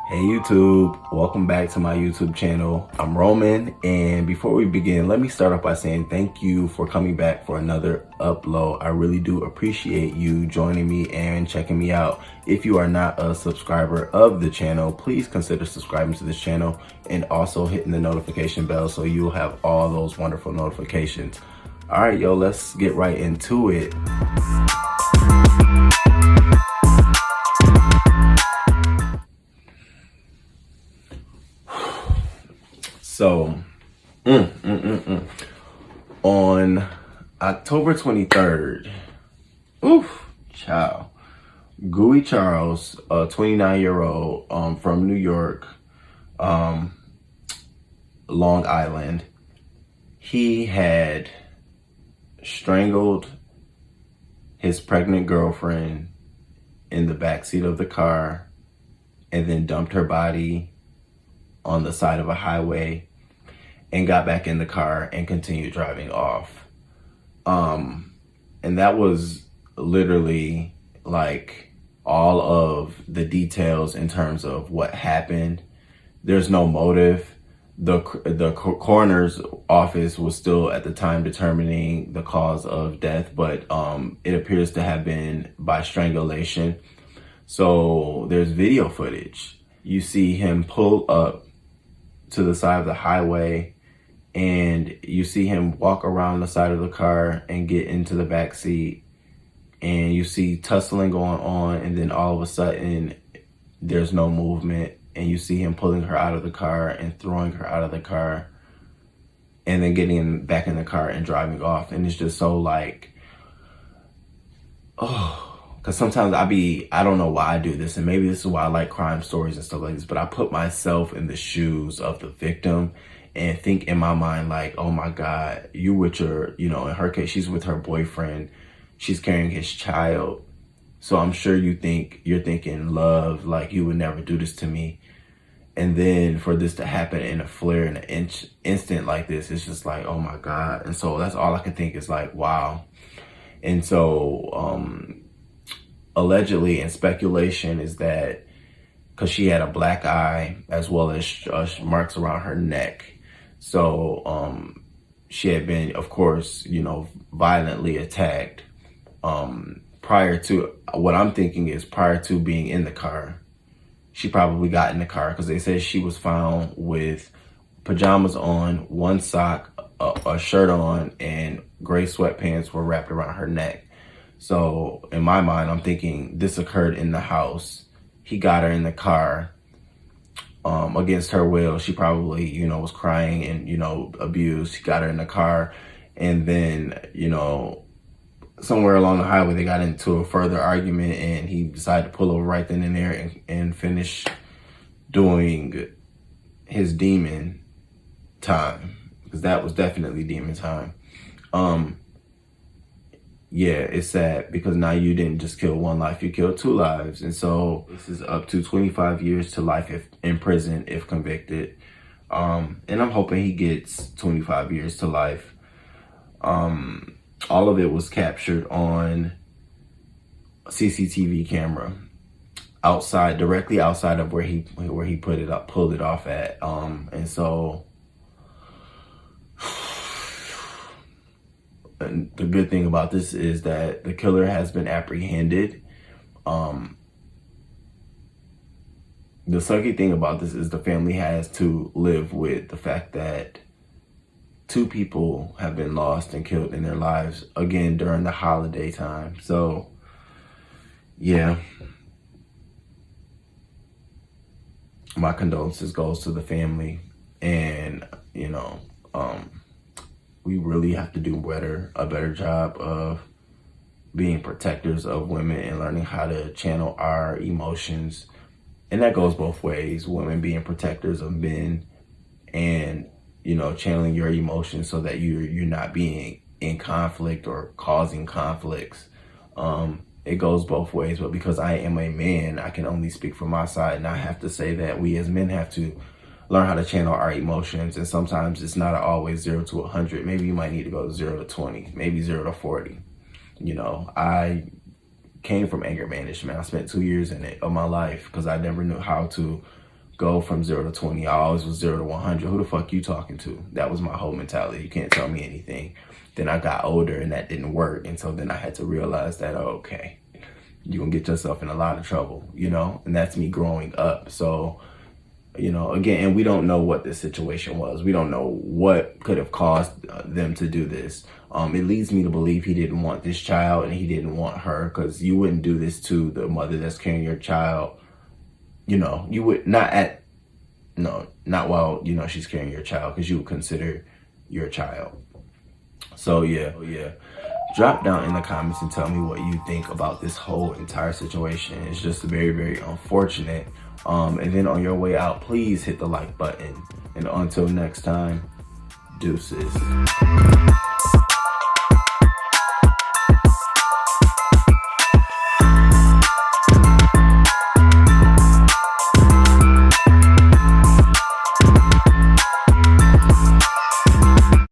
Hey YouTube, welcome back to my YouTube channel. I'm Roman, and before we begin, let me start off by saying thank you for coming back for another upload. I really do appreciate you joining me and checking me out. If you are not a subscriber of the channel, please consider subscribing to this channel and also hitting the notification bell so you'll have all those wonderful notifications. All right, yo, let's get right into it. So, on October 23rd, Goey Charles, a 29-year-old from New York, Long Island, he had strangled his pregnant girlfriend in the backseat of the car and then dumped her body on the side of a highway and got back in the car and continued driving off. And that was literally like all of the details in terms of what happened. There's no motive. The coroner's office was still at the time determining the cause of death, but it appears to have been by strangulation. So there's video footage. You see him pull up to the side of the highway, and you see him walk around the side of the car and get into the back seat, and you see tussling going on, and then all of a sudden there's no movement, and you see him pulling her out of the car and throwing her out of the car and then getting back in the car and driving off. And it's just so like, because sometimes I don't know why I do this, and maybe this is why I like crime stories and stuff like this, but I put myself in the shoes of the victim and think in my mind like, oh my God, you with your, in her case, she's with her boyfriend, she's carrying his child. So I'm sure you're thinking, love, like you would never do this to me. And then for this to happen in a flare, in an instant like this, it's just like, oh my God. And so that's all I can think is like, wow. And so, allegedly, and speculation is that because she had a black eye as well as marks around her neck. So she had been, of course, violently attacked prior to, what I'm thinking is prior to being in the car. She probably got in the car because they said she was found with pajamas on, one sock, a shirt on, and gray sweatpants were wrapped around her neck. So in my mind, I'm thinking this occurred in the house. He got her in the car against her will. She probably, was crying and, abused. He got her in the car, and then, somewhere along the highway, they got into a further argument, and he decided to pull over right then and there and finish doing his demon time, because that was definitely demon time. Yeah, it's sad because now you didn't just kill one life, you killed two lives. And so this is up to 25 years to life if in prison if convicted. And I'm hoping he gets 25 years to life. All of it was captured on a CCTV camera outside, directly outside of where he pulled it off at. And so, and the good thing about this is that the killer has been apprehended. The sucky thing about this is the family has to live with the fact that two people have been lost and killed in their lives, again, during the holiday time. So, yeah. My condolences goes to the family, and, we really have to do a better job of being protectors of women and learning how to channel our emotions. And that goes both ways, women being protectors of men and, channeling your emotions so that you're not being in conflict or causing conflicts. It goes both ways, but because I am a man, I can only speak for my side, and I have to say that we as men have to learn how to channel our emotions. And sometimes it's not always 0 to 100. Maybe you might need to go 0 to 20, maybe 0 to 40. I came from anger management. I spent 2 years in it of my life because I never knew how to go from 0 to 20. I always was 0 to 100. Who the fuck you talking to? That was my whole mentality. You can't tell me anything. Then I got older and that didn't work. And so then I had to realize that, oh, okay, you're gonna get yourself in a lot of trouble, you know? And that's me growing up. So, you know, again, and we don't know what the situation was. We don't know what could have caused them to do this. It leads me to believe he didn't want this child and he didn't want her, because you wouldn't do this to the mother that's carrying your child. You know, you would not while, you know, she's carrying your child, because you would consider your child. So yeah. Drop down in the comments and tell me what you think about this whole entire situation. It's just very, very unfortunate. And then on your way out, please hit the like button. And until next time, deuces.